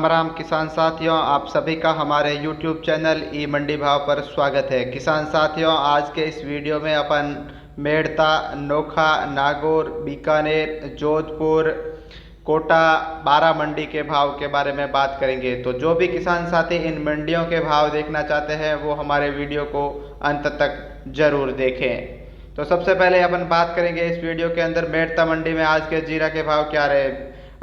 राम किसान साथियों, आप सभी का हमारे YouTube चैनल ई मंडी भाव पर स्वागत है। किसान साथियों, आज के इस वीडियो में अपन मेड़ता, नोखा, नागौर, बीकानेर, जोधपुर, कोटा, बारा मंडी के भाव के बारे में बात करेंगे। तो जो भी किसान साथी इन मंडियों के भाव देखना चाहते हैं वो हमारे वीडियो को अंत तक जरूर देखें। तो सबसे पहले अपन बात करेंगे इस वीडियो के अंदर मेड़ता मंडी में आज के जीरा के भाव क्या रहे।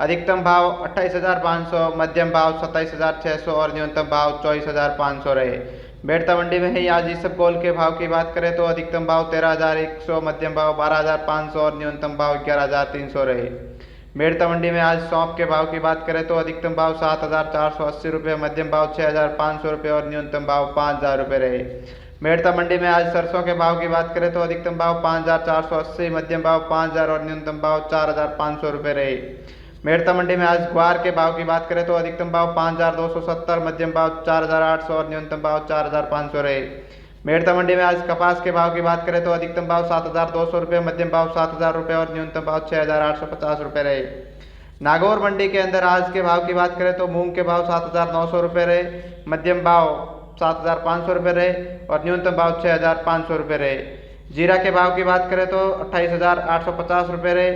अधिकतम भाव 28,500, मध्यम भाव 27,600 और न्यूनतम भाव 24,500 रहे। मेड़ता मंडी में ही आज इसबगोल के भाव की बात करें तो अधिकतम भाव 13,100, मध्यम भाव 12,500 और न्यूनतम भाव 11,300 रहे। मेड़ता मंडी में आज सौंफ के भाव की बात करें तो अधिकतम भाव 7,480 रुपये, मध्यम भाव 6,500 रुपये और न्यूनतम भाव 5,000 रुपये रहे। मेड़ता मंडी में आज सरसों के भाव की बात करें तो अधिकतम भाव 5,480, मध्यम भाव 5,000 और न्यूनतम भाव 4,500 रुपये रहे। मेड़ता मंडी में आज ग्वार के भाव की बात करें तो अधिकतम भाव 5,270, मध्यम भाव 4,800 और न्यूनतम भाव 4,500 रहे। मेड़ता मंडी में आज कपास के भाव की बात करें तो अधिकतम भाव 7,200 रुपये, मध्यम भाव 7,000 रुपये और न्यूनतम भाव 6,850 रुपये रहे। नागौर मंडी के अंदर आज के भाव की बात करें तो मूंग के भाव 7,900 रुपये रहे, मध्यम भाव 7,500 रुपये रहे और न्यूनतम भाव 6,500 रुपये रहे। जीरा के भाव की बात करें तो 28,850 रुपये रहे,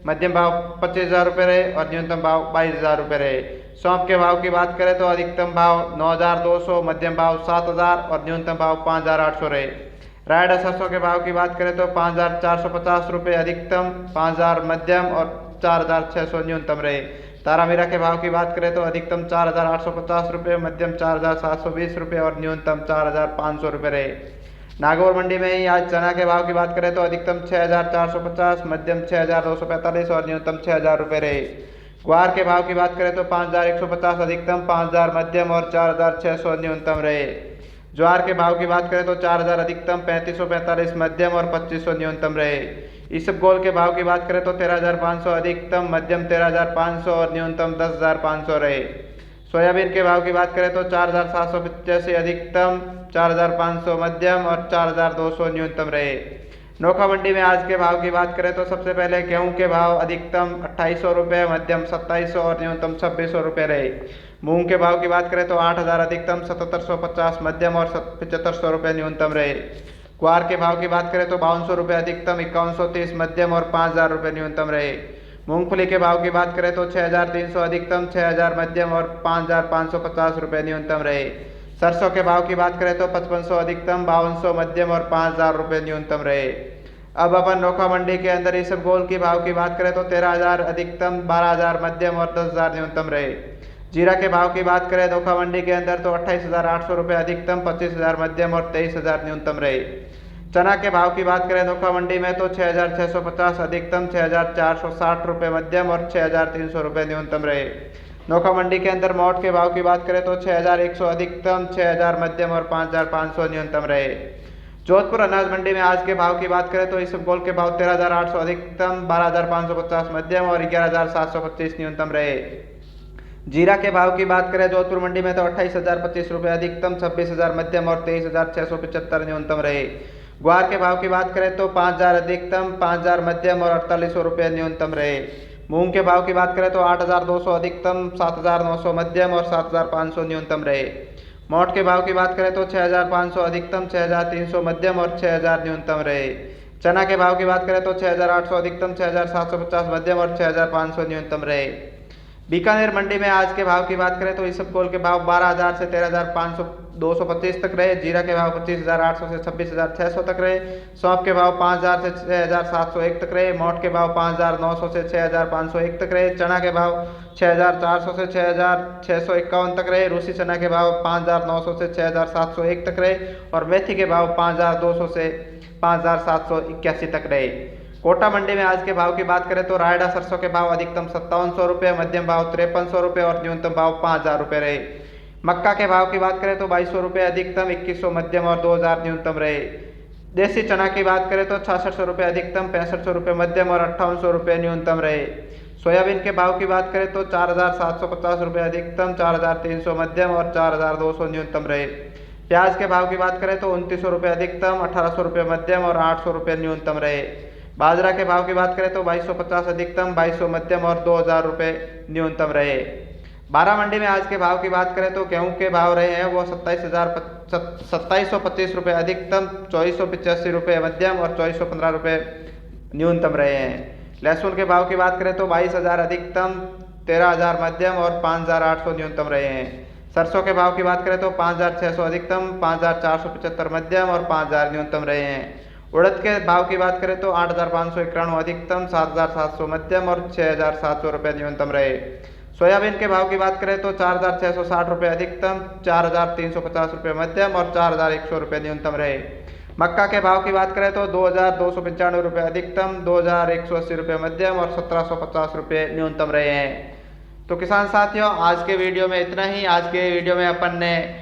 मध्यम भाव 25,000 रुपये रहे और न्यूनतम भाव 22,000 रुपये रहे। सौंफ के भाव की बात करें तो अधिकतम भाव 9,200, मध्यम भाव 7,000 और न्यूनतम भाव 5,800 रहे। रायडा सरसों के भाव की बात करें तो 5,450 रुपये अधिकतम, 5,000 मध्यम और 4,600 न्यूनतम रहे। तारामीरा के भाव की बात करें तो अधिकतम 4,850 रुपये, मध्यम 4,720 रुपये और न्यूनतम 4,500 रुपये रहे। नागौर मंडी में ही आज चना के भाव की बात करें तो अधिकतम 6,450, मध्यम 6,245 और न्यूनतम 6,000 रुपये रहे। ग्वार के भाव की बात करें तो 5,150 अधिकतम, 5,000 मध्यम और 4,600 न्यूनतम रहे। ज्वार के भाव की बात करें तो 4,000 अधिकतम, 3,545 मध्यम और 2,500 न्यूनतम रहे। इसबगोल के भाव की बात करें तो 13,500 अधिकतम, मध्यम 13,500 और न्यूनतम 10,500 रहे। सोयाबीन के भाव की बात करें तो 4,785 अधिकतम, 4,500 मध्यम और 4,200 न्यूनतम रहे। नोखा मंडी में आज के भाव की बात करें तो सबसे पहले गेहूं के भाव अधिकतम 2,800 रुपये, मध्यम 2,700 और न्यूनतम 2,600 रुपये रहे। मूंग के भाव की बात करें तो 8,000 अधिकतम, 7,750 मध्यम और 7,500 रुपये न्यूनतम रहे। ग्वार के भाव की बात करें तो 5,200 रुपये अधिकतम, 5,130 मध्यम और 5,000 रुपये न्यूनतम रहे। मूंगफली के भाव की बात करें तो 6,300 अधिकतम, 6,000 मध्यम और 5,550 रुपये न्यूनतम रहे। सरसों के भाव की बात करें तो 5,500 अधिकतम, 5,200 मध्यम और 5,000 रुपये न्यूनतम रहे। अब अपन नोखा मंडी के अंदर इसबगोल की भाव की बात करें तो 13,000 अधिकतम, 12,000 मध्यम और 10,000 न्यूनतम रहे। जीरा के भाव की बात करें नोखा मंडी के अंदर तो 28,800 रुपये अधिकतम, 25,000 मध्यम और 23,000 न्यूनतम रहे। चना के भाव की बात करें नोखा मंडी में तो 6,650 अधिकतम, 6,460 रुपये मध्यम और 6,300 रुपये न्यूनतम रहे। नोखा मंडी के अंदर मोट के भाव की बात करें तो 6,100 अधिकतम, 6,000 मध्यम और 5,500 न्यूनतम रहे। जोधपुर अनाज मंडी में आज के भाव की बात करें तो इसबगोल के भाव 13,800 अधिकतम, 12,550 मध्यम और 11,725 न्यूनतम रहे। जीरा के भाव की बात करें जोधपुर मंडी में तो 28,025 रुपये अधिकतम, 26,000 मध्यम और 23,675 न्यूनतम रहे। ग्वार के भाव की बात करें तो 5,000 अधिकतम, 5,000 मध्यम और 4,800 रुपये न्यूनतम रहे। मूंग के भाव की बात करें तो 8,200 अधिकतम, 7,900 मध्यम और 7,500 न्यूनतम रहे। मोट के भाव की बात करें तो 6,500 अधिकतम, 6,300 मध्यम और 6,000 न्यूनतम रहे। चना के भाव की बात करें तो 6,800 अधिकतम, 6,750 मध्यम और 6,500 न्यूनतम रहे। बीकानेर मंडी में आज के भाव की बात करें तो इसबगोल के भाव 12,000 से 13,225 तक रहे। जीरा के भाव 25,800 से 26,600 तक रहे। सौंफ के भाव 5,000 से 6,701 तक रहे। मोट के भाव 5,900 से 6,501 तक रहे। चना के भाव 6,400 से 6,651 तक रहे। रूसी चना के भाव 5,900 से 6,701 तक रहे और मेथी के भाव 5,200 से 5,781 तक रहे। कोटा मंडी में आज के भाव की बात करें तो रायडा सरसों के भाव अधिकतम 5,700 रुपये, मध्यम भाव 5,300 रुपये और न्यूनतम भाव 5,000 रुपये रहे। मक्का के भाव की बात करें तो 2,200 रुपये अधिकतम, 2,100 मध्यम और 2,000 न्यूनतम रहे। देसी चना की बात करें तो 6,600 रुपये अधिकतम, 6,500 रुपये मध्यम और 5,800 रुपये न्यूनतम रहे। सोयाबीन के भाव की बात करें तो 4,750 रुपये अधिकतम, 4,300 मध्यम और 4,200 न्यूनतम रहे। प्याज के भाव की बात करें तो 2,900 रुपये अधिकतम, 1,800 रुपये मध्यम और 800 रुपये न्यूनतम रहे। बाजरा के भाव की बात करें तो 2,250 अधिकतम, 2,200 मध्यम और 2,000 रुपये न्यूनतम रहे। बारह मंडी में आज के भाव की बात करें तो गेहूं के भाव रहे हैं वो 27,25 रुपये अधिकतम, 2485 रुपये मध्यम और 2415 रुपये न्यूनतम रहे हैं। लहसुन के भाव की बात करें तो 22,000 अधिकतम, 13,000 मध्यम और 5,800 न्यूनतम रहे हैं। सरसों के भाव की बात करें तो 5,600 अधिकतम, 5,475 मध्यम और 5,000 न्यूनतम रहे हैं। उड़द के भाव की बात करें तो 8,591 अधिकतम, 7,700 मध्यम और 6,700 रुपये न्यूनतम रहे। सोयाबीन के भाव की बात करें तो 4,660 रुपये अधिकतम, 4,350 रुपये मध्यम और 4,100 रुपये न्यूनतम रहे। मक्का के भाव की बात करें तो 2,295 रुपये अधिकतम, 2,180 रुपये मध्यम और 1,750 रुपये न्यूनतम रहे हैं। तो किसान साथियों, आज के वीडियो में इतना ही। आज के वीडियो में अपन ने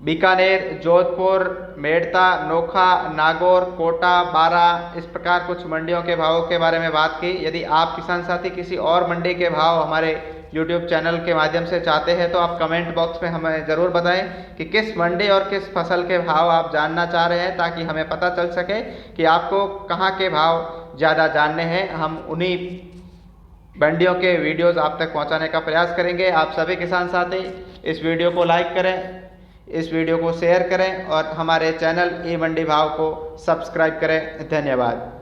बीकानेर, जोधपुर, मेड़ता, नोखा, नागौर, कोटा, बारा इस प्रकार कुछ मंडियों के भावों के बारे में बात की। यदि आप किसान साथी किसी और मंडी के भाव हमारे YouTube चैनल के माध्यम से चाहते हैं तो आप कमेंट बॉक्स में हमें ज़रूर बताएं कि किस मंडी और किस फसल के भाव आप जानना चाह रहे हैं, ताकि हमें पता चल सके कि आपको कहाँ के भाव ज़्यादा जानने हैं। हम उन्हीं मंडियों के वीडियोस आप तक पहुंचाने का प्रयास करेंगे। आप सभी किसान साथी इस वीडियो को लाइक करें, इस वीडियो को शेयर करें और हमारे चैनल ई मंडी भाव को सब्सक्राइब करें। धन्यवाद।